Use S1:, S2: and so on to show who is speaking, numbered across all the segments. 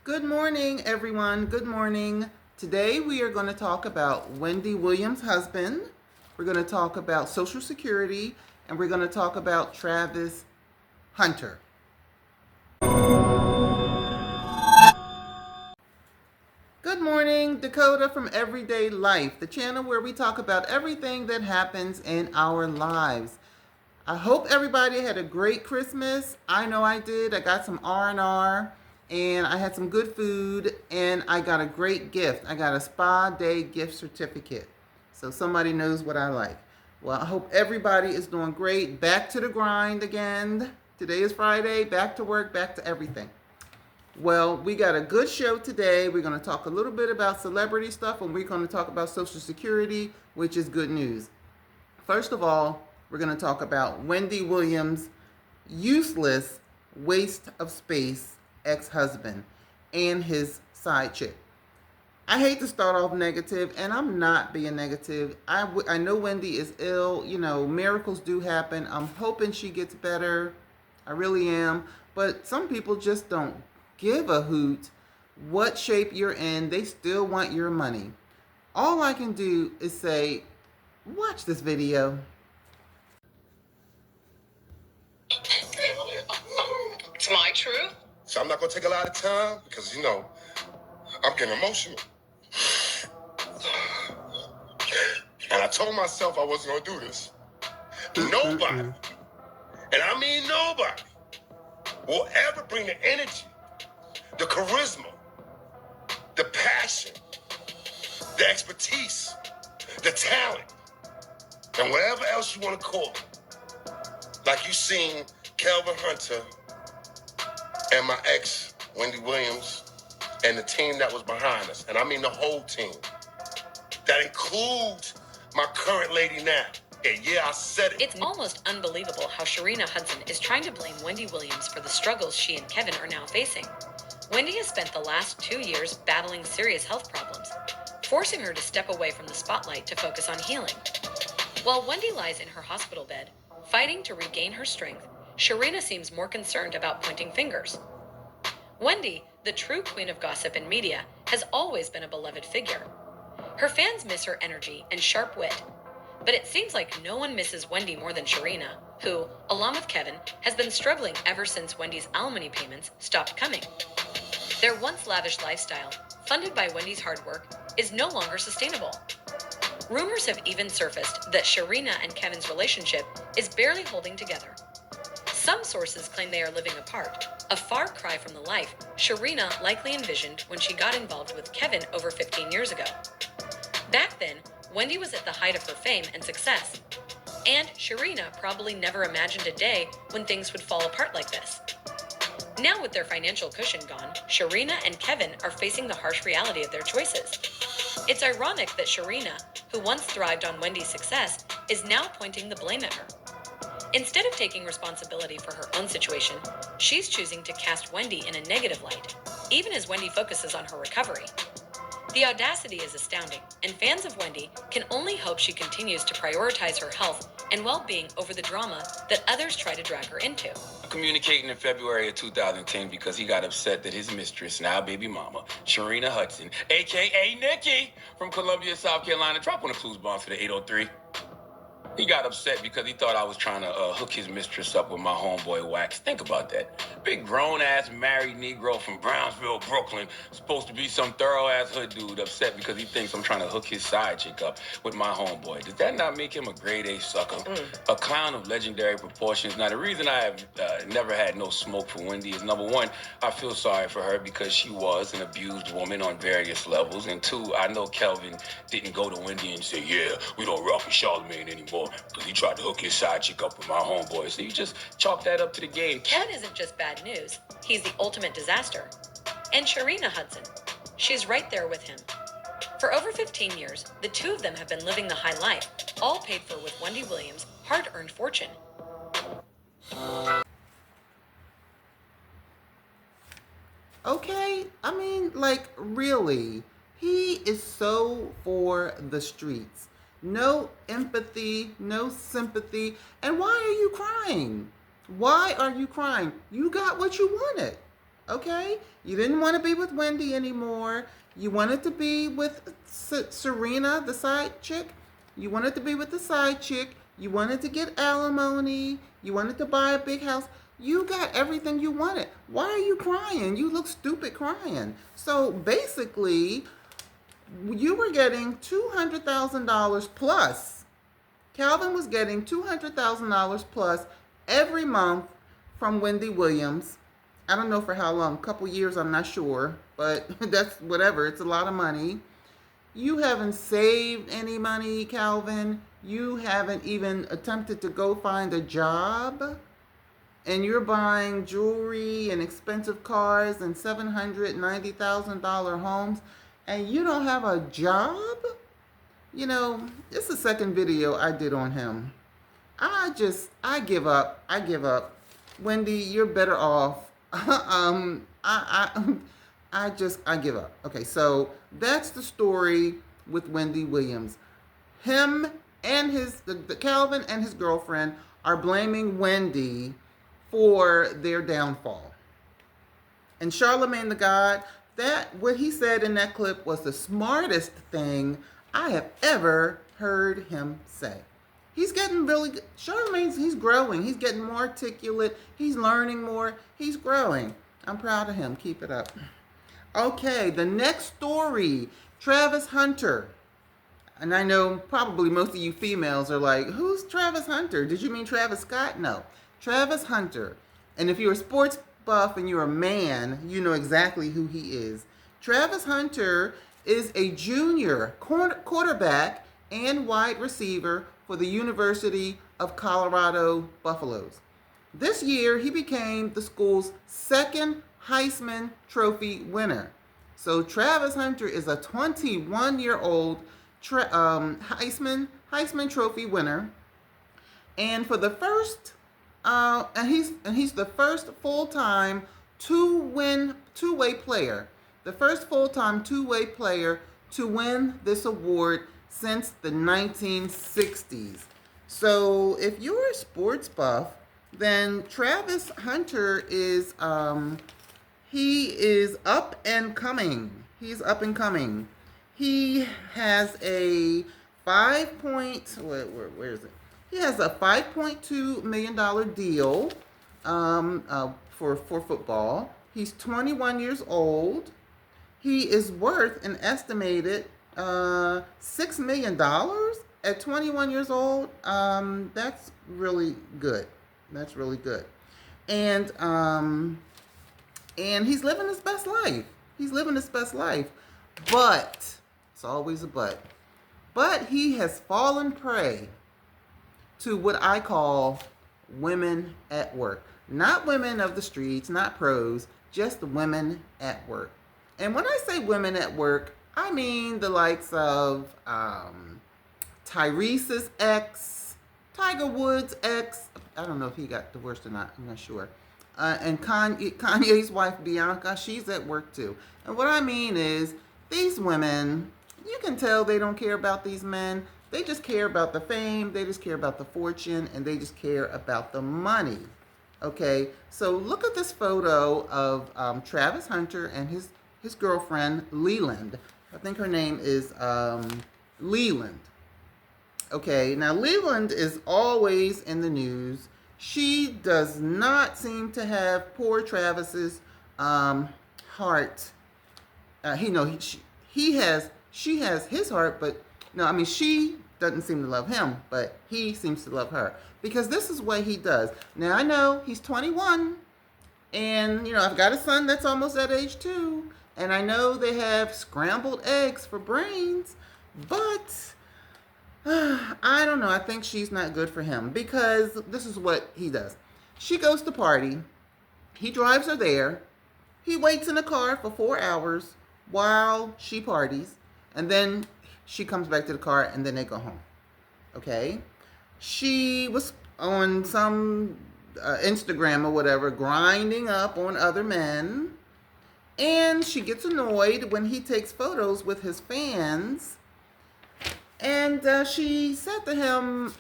S1: Good morning, everyone. Good morning. Today we are going to talk about Wendy Williams' husband. We're going to talk about Social Security, and we're going to talk about Travis Hunter. Good morning, Dakota from Everyday Life, the channel where we talk about everything that happens in our lives. I hope everybody had a great Christmas. I know I did. I got some R&R and I had some good food and I got a great gift. I got a spa day gift certificate. So somebody knows what I like. Well, I hope everybody is doing great. Back to the grind again. Today is Friday. Back to work, back to everything. Well, we got a good show today. We're going to talk a little bit about celebrity stuff and we're going to talk about Social Security, which is good news. First of all, we're going to talk about Wendy Williams' useless waste of space ex-husband and his side chick. I hate to start off negative, and I'm not being negative. I know Wendy is ill. You know, miracles do happen. I'm hoping she gets better. I really am. But some people just don't give a hoot what shape you're in. They still want your money. All I can do is say, watch this video.
S2: It's my truth.
S3: So I'm not going to take a lot of time because, I'm getting emotional. And I told myself I wasn't going to do this. Nobody, and I mean nobody, will ever bring the energy, the charisma, the passion, the expertise, the talent, and whatever else you want to call it. Like you seen Kelvin Hunter and my ex, Wendy Williams, and the team that was behind us. And I mean the whole team. That includes my current lady now. And yeah, I said it.
S2: It's almost unbelievable how Sharina Hudson is trying to blame Wendy Williams for the struggles she and Kevin are now facing. Wendy has spent the last 2 years battling serious health problems, forcing her to step away from the spotlight to focus on healing. While Wendy lies in her hospital bed, fighting to regain her strength, Sharina seems more concerned about pointing fingers. Wendy, the true queen of gossip and media, has always been a beloved figure. Her fans miss her energy and sharp wit, but it seems like no one misses Wendy more than Sharina, who, along with Kevin, has been struggling ever since Wendy's alimony payments stopped coming. Their once lavish lifestyle, funded by Wendy's hard work, is no longer sustainable. Rumors have even surfaced that Sharina and Kevin's relationship is barely holding together. Some sources claim they are living apart, a far cry from the life Sharina likely envisioned when she got involved with Kevin over 15 years ago. Back then, Wendy was at the height of her fame and success, and Sharina probably never imagined a day when things would fall apart like this. Now with their financial cushion gone, Sharina and Kevin are facing the harsh reality of their choices. It's ironic that Sharina, who once thrived on Wendy's success, is now pointing the blame at her. Instead of taking responsibility for her own situation, she's choosing to cast Wendy in a negative light, even as Wendy focuses on her recovery. The audacity is astounding, and fans of Wendy can only hope she continues to prioritize her health and well-being over the drama that others try to drag her into.
S4: Communicating in February of 2010 because he got upset that his mistress, now baby mama, Sharina Hudson, a.k.a. Nikki, from Columbia, South Carolina, drop on the clues bomb for the 803. He got upset because he thought I was trying to hook his mistress up with my homeboy Wax. Think about that. Big grown-ass married Negro from Brownsville, Brooklyn, supposed to be some thorough-ass hood dude, upset because he thinks I'm trying to hook his side chick up with my homeboy. Does that not make him a grade-A sucker? A clown of legendary proportions. Now, the reason I have never had no smoke for Wendy is, number one, I feel sorry for her because she was an abused woman on various levels. And two, I know Kelvin didn't go to Wendy and say, yeah, we don't rock with Charlamagne anymore, because he tried to hook his side chick up with my homeboy. So you just chalk that up to the game.
S2: Kevin isn't just bad news, he's the ultimate disaster. And Sharina Hudson, she's right there with him. For over 15 years, the two of them have been living the high life, all paid for with Wendy Williams' hard-earned fortune.
S1: Okay, I mean, like, really, he is so for the streets. No empathy, no sympathy. And why are you crying? Why are you crying? You got what you wanted. Okay? You didn't want to be with Wendy anymore. You wanted to be with Serena, the side chick. You wanted to be with the side chick. You wanted to get alimony. You wanted to buy a big house. You got everything you wanted. Why are you crying? You look stupid crying. So basically, you were getting $200,000 plus. Calvin was getting $200,000 plus every month from Wendy Williams. I don't know for how long, a couple years, I'm not sure, but that's whatever. It's a lot of money. You haven't saved any money, Calvin. You haven't even attempted to go find a job. And you're buying jewelry and expensive cars and $790,000 homes, and you don't have a job? You know, it's the second video I did on him. I give up. I give up. Wendy, you're better off. I give up. Okay, so that's the story with Wendy Williams. Him and the Calvin and his girlfriend are blaming Wendy for their downfall. And Charlemagne the God, that what he said in that clip was the smartest thing I have ever heard him say. He's getting really good. Charlemagne's, he's growing. He's getting more articulate. He's learning more. He's growing. I'm proud of him. Keep it up. Okay, the next story, Travis Hunter. And I know probably most of you females are like, who's Travis Hunter? Did you mean Travis Scott? No. Travis Hunter. And if you're a sports buff and you're a man, you know exactly who he is. Travis Hunter is a junior quarterback and wide receiver for the University of Colorado Buffaloes. This year, he became the school's second Heisman Trophy winner. So Travis Hunter is a 21-year-old Heisman Trophy winner, and for the first, he's the first full-time two-way player, the first full-time two-way player to win this award since the 1960s. So if you're a sports buff, then Travis Hunter is he is up and coming. He's up and coming. He has a where is it? He has a $5.2 million deal for football. He's 21 years old. He is worth an estimated $6 million at 21 years old. That's really good. That's really good. And he's living his best life. He's living his best life. But, it's always a but. But he has fallen prey to what I call women at work. Not women of the streets, not pros, just women at work. And when I say women at work, I mean the likes of Tyrese's ex, Tiger Woods' ex. I don't know if he got divorced or not. I'm not sure. And Kanye's wife, Bianca, she's at work too. And what I mean is, these women, you can tell they don't care about these men. They just care about the fame. They just care about the fortune. And they just care about the money. Okay? So look at this photo of Travis Hunter and his girlfriend, Leland. I think her name is Leland. Okay, now Leland is always in the news. She does not seem to have poor Travis's heart. She has his heart, but no, I mean, she doesn't seem to love him, but he seems to love her, because this is what he does. Now, I know he's 21, and, I've got a son that's almost that age too, and I know they have scrambled eggs for brains, but I don't know. I think she's not good for him, because this is what he does. She goes to party. He drives her there. He waits in the car for 4 hours while she parties, and then she comes back to the car, and then they go home. Okay? She was on some Instagram or whatever, grinding up on other men, and she gets annoyed when he takes photos with his fans. And she said to him,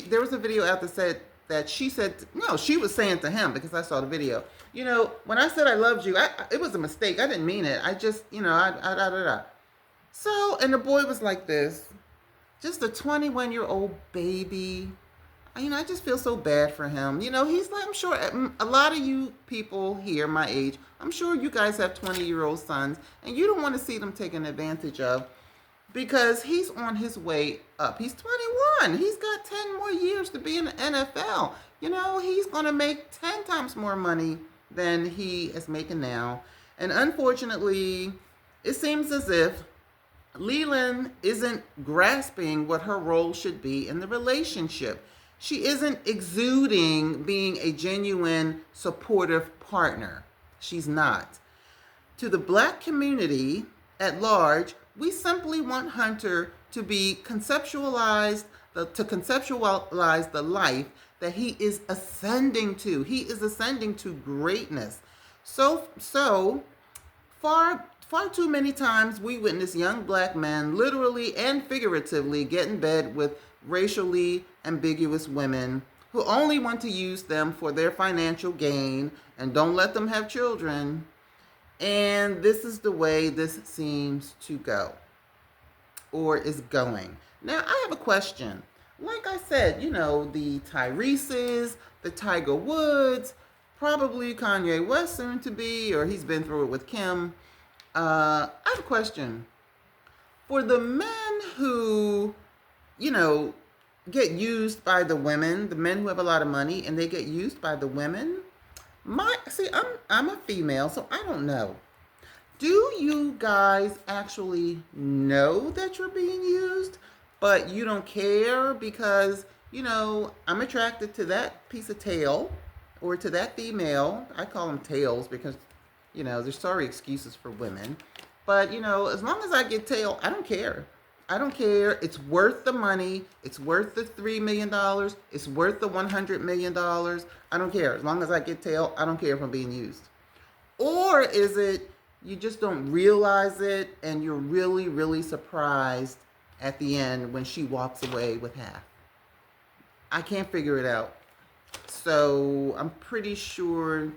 S1: there was a video out that said that she said, no, she was saying to him, because I saw the video, When I said I loved you, it was a mistake. I didn't mean it. I just, I. So, and the boy was like this, just a 21-year-old baby. I just feel so bad for him. He's like, I'm sure a lot of you people here, my age, I'm sure you guys have 20-year-old sons, and you don't want to see them taken advantage of because he's on his way up. He's 21. He's got 10 more years to be in the NFL. He's going to make 10 times more money than he is making now. And unfortunately, it seems as if Leland isn't grasping what her role should be in the relationship. She isn't exuding being a genuine supportive partner. She's not. To the black community at large, we simply want Hunter to conceptualize the life that he is ascending to. He is ascending to greatness. So far too many times we witness young black men literally and figuratively get in bed with racially ambiguous women who only want to use them for their financial gain and don't let them have children. And this is the way this seems to go, or is going. Now, I have a question. Like I said, the Tyrese's, the Tiger Woods, probably Kanye West soon to be, or he's been through it with Kim. I have a question. For the men who, get used by the women, the men who have a lot of money and they get used by the women, I'm a female, so I don't know. Do you guys actually know that you're being used, but you don't care because, I'm attracted to that piece of tail or to that female? I call them tails because, there's sorry excuses for women. But, as long as I get tail, I don't care. I don't care. It's worth the money. It's worth the $3 million. It's worth the $100 million. I don't care. As long as I get tail, I don't care if I'm being used. Or is it you just don't realize it and you're really, really surprised at the end when she walks away with half? I can't figure it out. So I'm pretty sure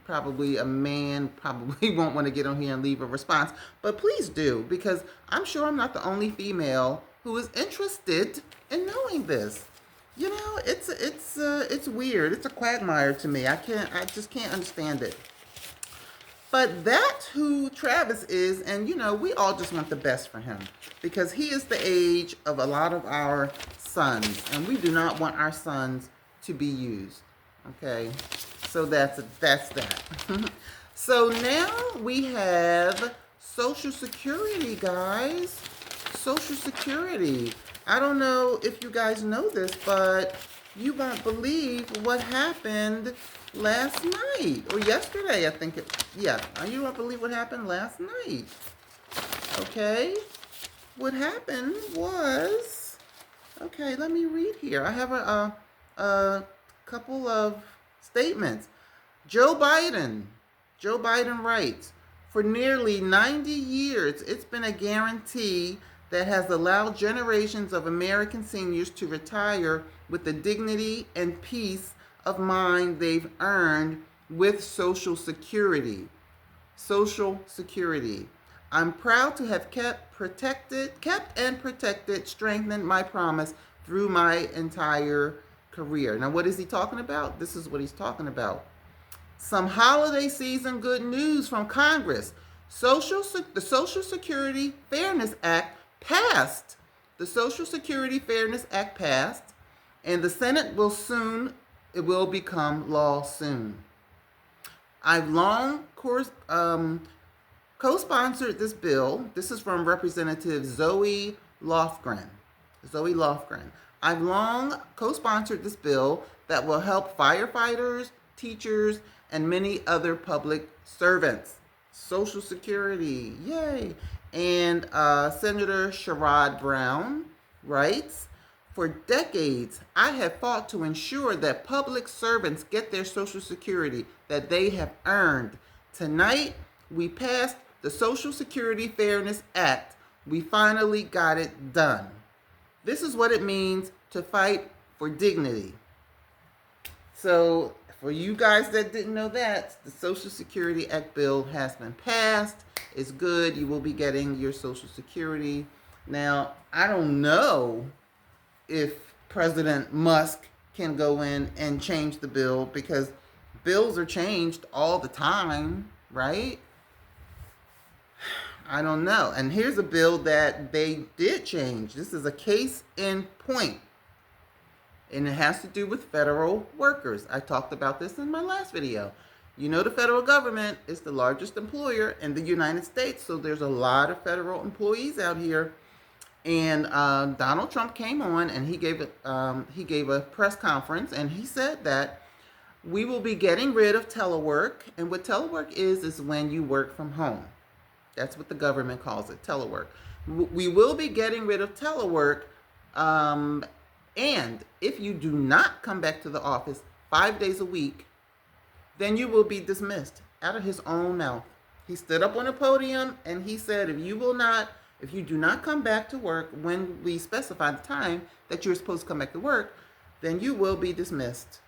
S1: probably a man probably won't want to get on here and leave a response, but please do, because I'm sure I'm not the only female who is interested in knowing this. It's weird. It's a quagmire to me. I just can't understand it. But that's who Travis is, and we all just want the best for him because he is the age of a lot of our sons, and we do not want our sons to be used. Okay, so that's that. So now we have Social Security, guys. Social Security. I don't know if you guys know this, but you won't believe what happened last night or yesterday, I think you won't believe what happened last night. Okay, what happened was, okay, let me read here. I have a couple of statements. Joe Biden writes, for nearly 90 years, it's been a guarantee that has allowed generations of American seniors to retire with the dignity and peace of mind they've earned with Social Security. Social Security. I'm proud to have kept and protected, strengthened my promise through my entire career. Now, what is he talking about? This is what he's talking about. Some holiday season good news from Congress. The Social Security Fairness Act passed. The Social Security Fairness Act passed, and the Senate it will become law soon. I've long co-sponsored this bill. This is from Representative Zoe Lofgren. I've long co-sponsored this bill that will help firefighters, teachers, and many other public servants. Social Security, yay. And Senator Sherrod Brown writes, for decades, I have fought to ensure that public servants get their Social Security that they have earned. Tonight, we passed the Social Security Fairness Act. We finally got it done. This is what it means to fight for dignity. So for you guys that didn't know that, the Social Security Act bill has been passed. It's good. You will be getting your Social Security. Now, I don't know if President Musk can go in and change the bill, because bills are changed all the time, right? I don't know. And here's a bill that they did change. This is a case in point, and it has to do with federal workers. I talked about this in my last video. You know, the federal government is the largest employer in the United States, so there's a lot of federal employees out here. And Donald Trump came on and he gave a press conference, and he said that we will be getting rid of telework. And what telework is when you work from home. That's what the government calls it, telework. We will be getting rid of telework. And if you do not come back to the office 5 days a week, then you will be dismissed, out of his own mouth. He stood up on a podium and he said, if you do not come back to work when we specify the time that you're supposed to come back to work, then you will be dismissed.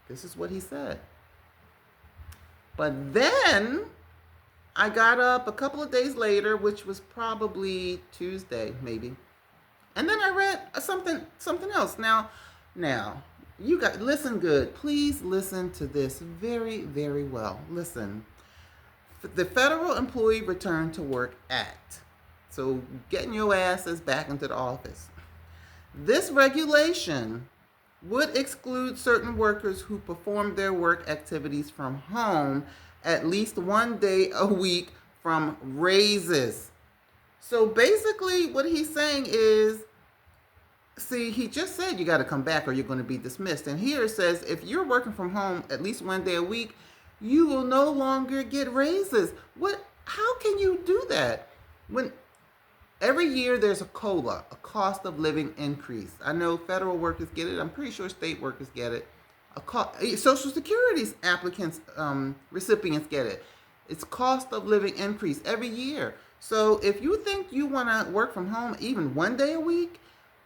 S1: This is what he said. But then I got up a couple of days later, which was probably Tuesday, maybe. And then I read something else. Now, you guys, listen good. Please listen to this very, very well. Listen. The Federal Employee Return to Work Act. So getting your asses back into the office. This regulation would exclude certain workers who perform their work activities from home at least 1 day a week from raises. So basically what he's saying is, see, he just said you got to come back or you're going to be dismissed. And here it says if you're working from home at least 1 day a week, you will no longer get raises. How can you do that? When every year there's a COLA, a cost of living increase. I know federal workers get it. I'm pretty sure state workers get it. Social Security's applicants, recipients get it. It's cost of living increase every year. So if you think you want to work from home even 1 day a week,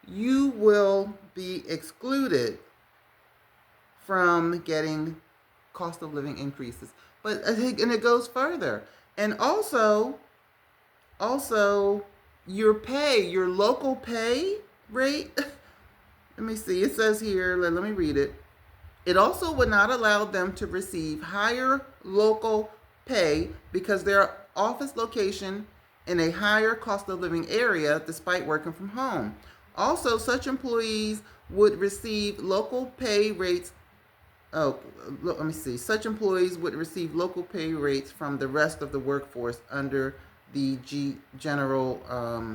S1: you will be excluded from getting cost of living increases. But and it goes further. And also your pay, your local pay rate. Let me see. It says here, let me read it. It also would not allow them to receive higher local pay because their office location in a higher cost of living area despite working from home. Also, such employees would receive local pay rates. Let me see. Such employees would receive local pay rates from the rest of the workforce under the general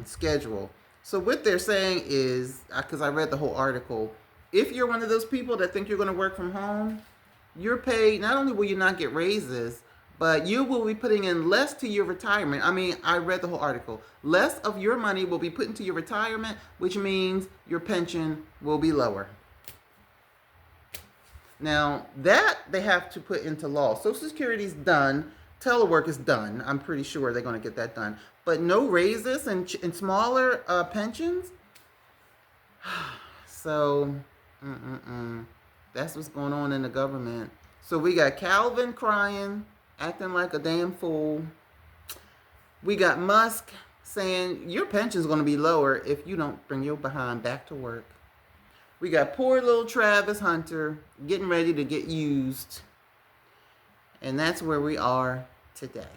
S1: schedule. So what they're saying is, because I read the whole article, if you're one of those people that think you're going to work from home, your pay, not only will you not get raises, but you will be putting in less to your retirement. I mean, I read the whole article. Less of your money will be put into your retirement, which means your pension will be lower. Now, that they have to put into law. Social Security's done. Telework is done. I'm pretty sure they're going to get that done. But no raises and smaller pensions? So, that's what's going on in the government. So we got Calvin crying, acting like a damn fool. We got Musk saying your pension's going to be lower if you don't bring your behind back to work. We got poor little Travis Hunter getting ready to get used. And that's where we are today.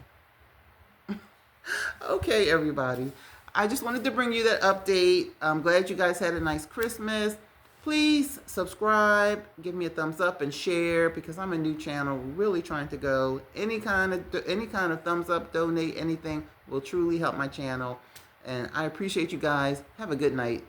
S1: Okay, everybody. I just wanted to bring you that update. I'm glad you guys had a nice Christmas. Please subscribe, give me a thumbs up, and share, because I'm a new channel, really trying to go. Any kind of thumbs up, donate, anything will truly help my channel. And I appreciate you guys. Have a good night.